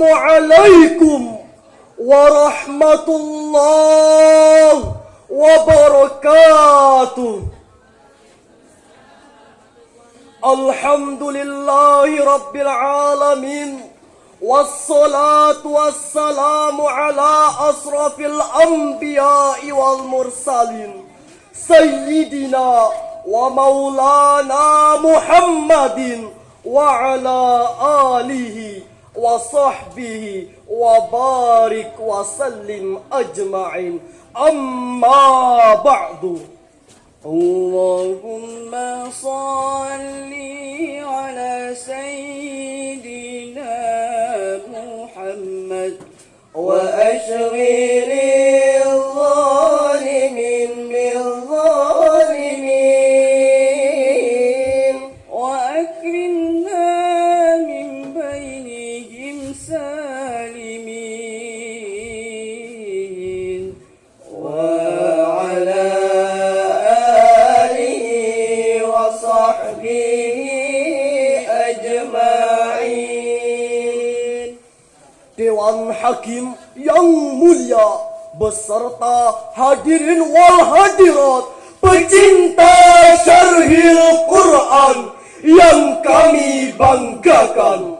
Assalamualaikum warahmatullahi wabarakatuh. Alhamdulillahi rabbil alamin. Wassalatu wassalamu ala asrafil anbiya'i wal mursalin Sayyidina wa maulana Muhammadin wa ala alihi wa sahbihi wa barik wa sallim ajma'in. Amma ba'du. Allahumma salli ala sayyidina Muhammad wa ashghili zalimin bil zalimin wa akrimna min bainihim salimin wa ala alihi wa sahbihi ajma'in. Dewan Hakim yang mulia beserta hadirin wal hadirat, pecinta syarhil Quran yang kami banggakan.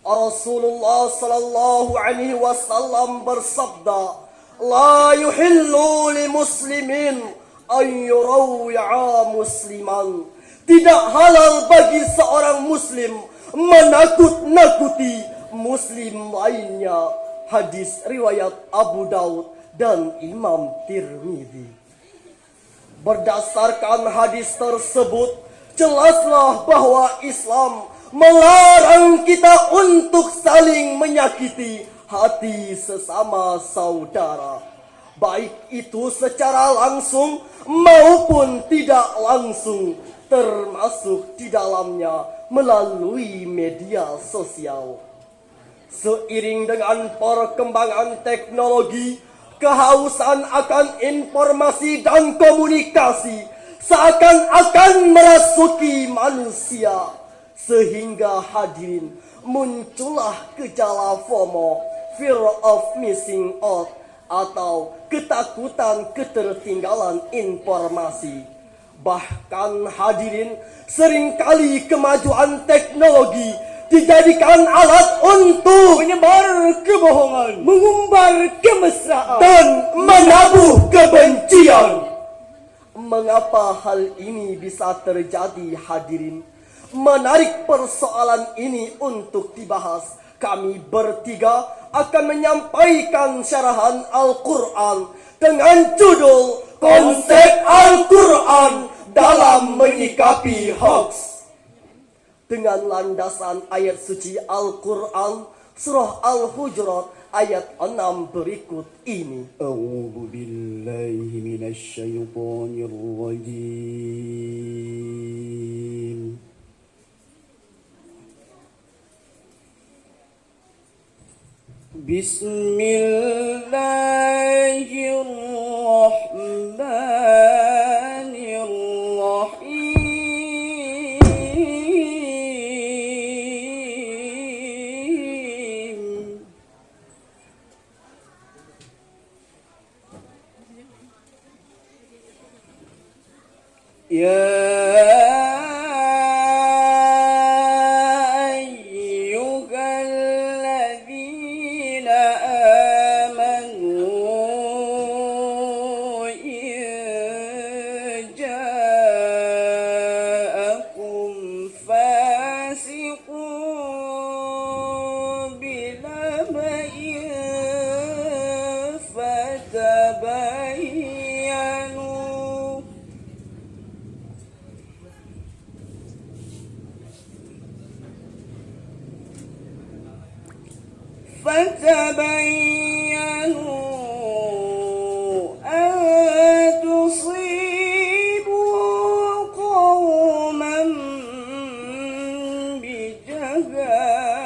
Rasulullah sallallahu alaihi wasallam bersabda, "La yuhillu li muslimin an yurawwi'a musliman." Tidak halal bagi seorang muslim menakut-nakuti muslim lainnya. Hadis riwayat Abu Daud dan Imam Tirmidzi. Berdasarkan hadis tersebut, jelaslah bahwa Islam melarang kita untuk saling menyakiti hati sesama saudara, baik itu secara langsung maupun tidak langsung, termasuk di dalamnya melalui media sosial. Seiring dengan perkembangan teknologi, kehausan akan informasi dan komunikasi seakan-akan merasuki manusia, sehingga hadirin muncullah gejala FOMO, fear of missing out, atau ketakutan ketertinggalan informasi. Bahkan hadirin, seringkali kemajuan teknologi dijadikan alat untuk menyebar kebohongan, mengumbar kemesraan, dan menabuh kebencian. Mengapa hal ini bisa terjadi, hadirin? Menarik persoalan ini untuk dibahas, kami bertiga akan menyampaikan syarahan Al-Quran dengan judul Konsep Al-Quran dalam Menyikapi Hoax, dengan landasan ayat suci Al-Quran surah Al-Hujurat ayat 6 berikut ini. A'udzu billahi minasy syaithanir rajim. Bismillahirrahmanirrahim. Ya فتبينوا أن تصيبوا قوما بجهالة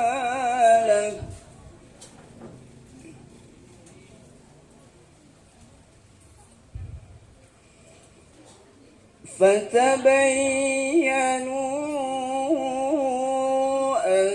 فتبينوا أن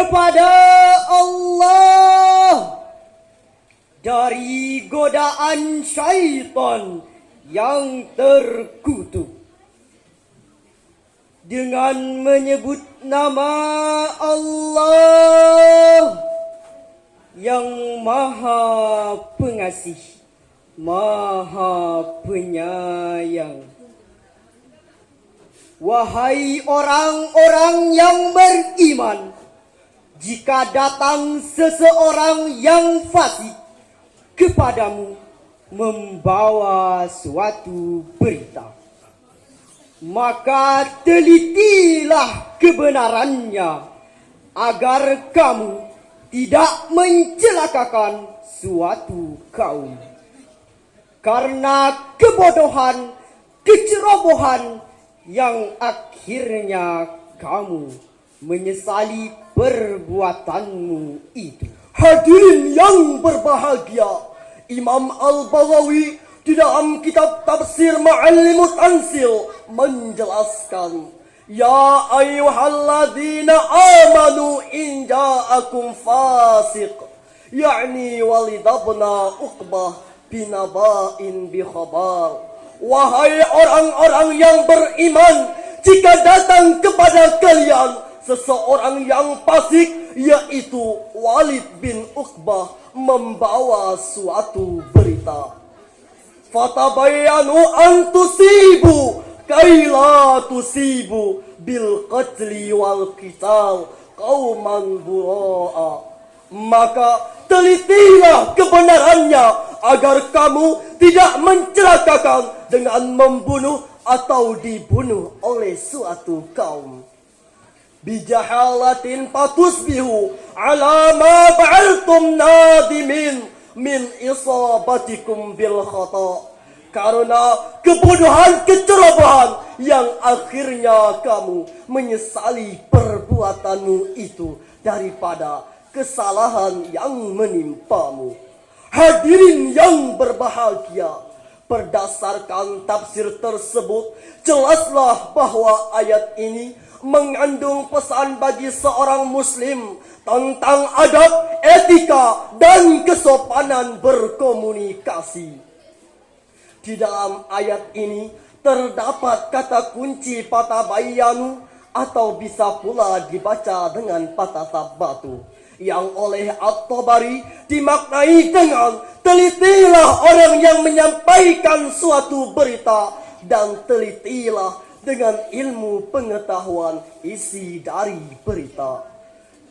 kepada Allah dari godaan syaitan yang terkutuk dengan menyebut nama Allah yang Maha Pengasih, Maha Penyayang. Wahai orang-orang yang beriman, jika datang seseorang yang fasik kepadamu membawa suatu berita, maka telitilah kebenarannya agar kamu tidak mencelakakan suatu kaum. Karena kebodohan, kecerobohan yang akhirnya kamu menyesali perbuatanmu itu. Hadirin yang berbahagia, Imam Al-Baghawi di dalam kitab tafsir Ma'alimut Tansil menjelaskan, ya ayyuhalladzina amanu in ja'akum fasiq, yakni walidabna Uqbah binaba'in bikhabar. Wahai orang-orang yang beriman, jika datang kepada kalian seseorang yang fasik, yaitu Walid bin Uqbah, membawa suatu berita, fatabayyanu an tusibu kaila tusibu bil qatli wal qital qauman buraa. Maka telitilah kebenarannya agar kamu tidak mencelakakan dengan membunuh atau dibunuh oleh suatu kaum. Bijahalatin patusbihu ala ma fa'altum nadimin min isabatikum bil khata. Karena kebodohan, kecerobohan yang akhirnya kamu menyesali perbuatanmu itu daripada kesalahan yang menimpamu. Hadirin yang berbahagia, berdasarkan tafsir tersebut, jelaslah bahwa ayat ini mengandung pesan bagi seorang muslim tentang adab, etika, dan kesopanan berkomunikasi. Di dalam ayat ini terdapat kata kunci fatabayyanu, atau bisa pula dibaca dengan patah sabatu, yang oleh At-Tabari dimaknai dengan telitilah orang yang menyampaikan suatu berita dan telitilah dengan ilmu pengetahuan isi dari berita.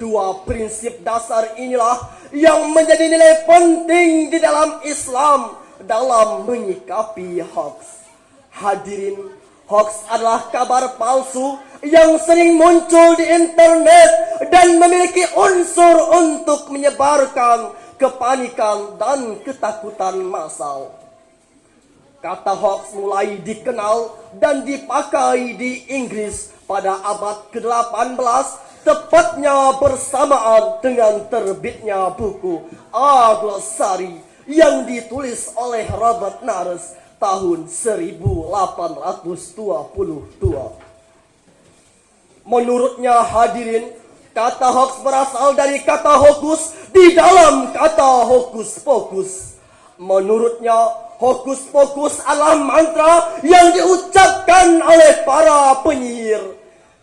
Dua prinsip dasar inilah yang menjadi nilai penting di dalam Islam dalam menyikapi hoax. Hadirin, hoax adalah kabar palsu yang sering muncul di internet dan memiliki unsur untuk menyebarkan kepanikan dan ketakutan massal. Kata hoax mulai dikenal dan dipakai di Inggris pada abad ke-18, tepatnya bersamaan dengan terbitnya buku A-Glossary yang ditulis oleh Robert Nares tahun 1822. Menurutnya hadirin, kata hoax berasal dari kata hokus di dalam kata hokus pokus. Menurutnya, hokus pokus adalah mantra yang diucapkan oleh para penyihir.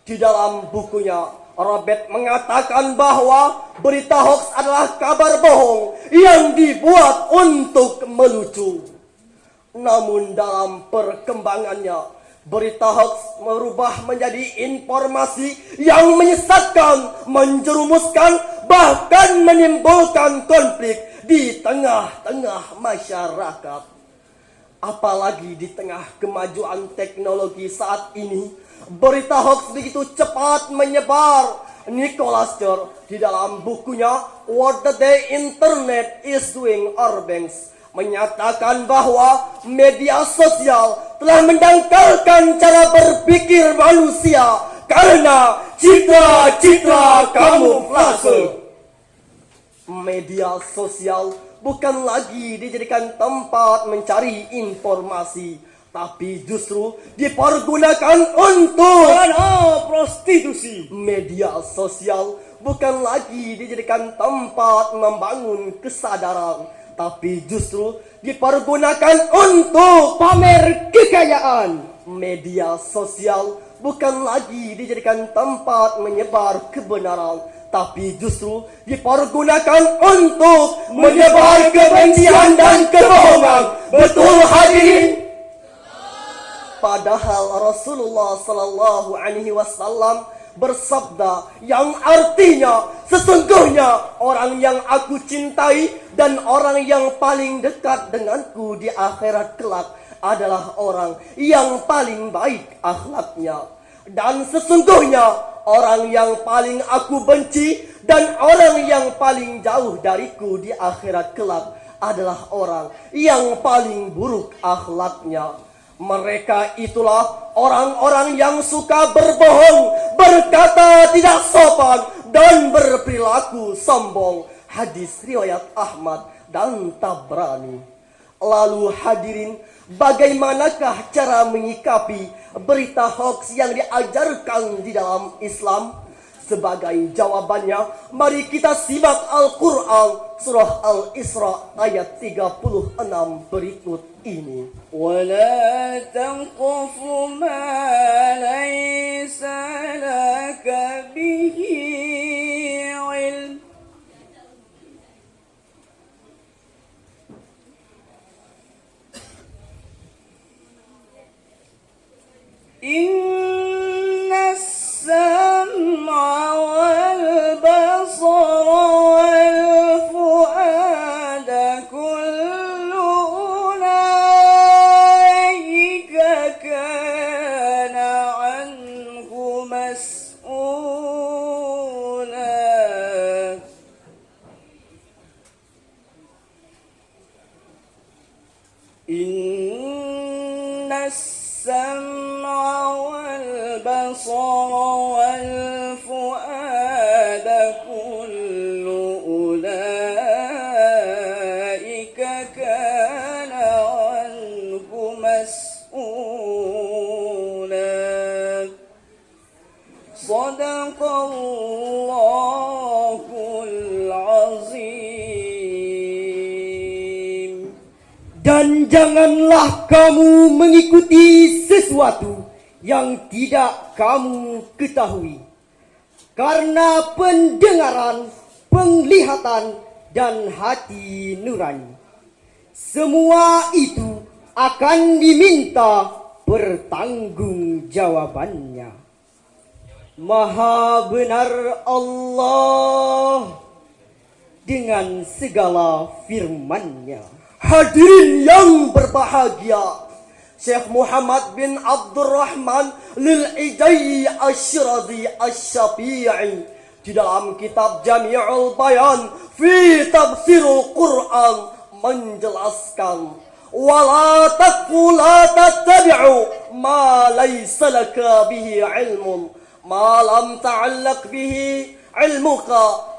Di dalam bukunya, Robert mengatakan bahwa berita hoax adalah kabar bohong yang dibuat untuk melucu. Namun dalam perkembangannya, berita hoax merubah menjadi informasi yang menyesatkan, menjerumuskan, bahkan menimbulkan konflik di tengah-tengah masyarakat. Apalagi di tengah kemajuan teknologi saat ini, berita hoax begitu cepat menyebar. Nicholas Church di dalam bukunya What the Day Internet is Doing Our Banks menyatakan bahwa media sosial telah mendangkalkan cara berpikir manusia karena citra-citra kamuflase. Media sosial bukan lagi dijadikan tempat mencari informasi, tapi justru dipergunakan untuk prostitusi. Media sosial bukan lagi dijadikan tempat membangun kesadaran, tapi justru dipergunakan untuk pamer kekayaan. Media sosial bukan lagi dijadikan tempat menyebar kebenaran, tapi justru dipergunakan untuk menyebar kebencian dan kebohongan. Betul hadirin? Padahal Rasulullah sallallahu alaihi wasallam bersabda yang artinya, sesungguhnya orang yang aku cintai dan orang yang paling dekat denganku di akhirat kelak adalah orang yang paling baik akhlaknya. Dan sesungguhnya orang yang paling aku benci dan orang yang paling jauh dariku di akhirat kelak adalah orang yang paling buruk akhlaknya. Mereka itulah orang-orang yang suka berbohong, berkata tidak sopan, dan berperilaku sombong. Hadis riwayat Ahmad dan Tabrani. Lalu hadirin, bagaimanakah cara menyikapi berita hoax yang diajarkan di dalam Islam? Sebagai jawabannya, mari kita simak Al-Quran surah Al-Isra ayat 36 berikut ini. وَلَا تَقْفُ مَا لَيْسَ لَكَ بِهِ عِلْمٌ إِنَّ السَّمْعَ وَالْبَصَرَ وَالْفُؤَادَ كُلُّ أُولَئِكَ كَانَ عَنْهُ مسؤولا. إِنَّ السَّمْعَ والبصر والفؤاد كل أولئك كان عنه مسؤولا. صدق الله العظيم. Dan janganlah kamu mengikuti sesuatu yang tidak kamu ketahui, karena pendengaran, penglihatan, dan hati nurani, semua itu akan diminta pertanggungjawabannya. Maha benar Allah dengan segala firman-Nya. Hadirin yang berbahagia, Syekh Muhammad bin Abdurrahman Lil-Ijai Asyradi Asy-Syafi'i di dalam kitab Jami'ul Bayan fi Tafsirul Quran menjelaskan, wala taqfu la tattabi'u ma laysa laka bihi ilmun ma lam ta'allaq bihi ilmuka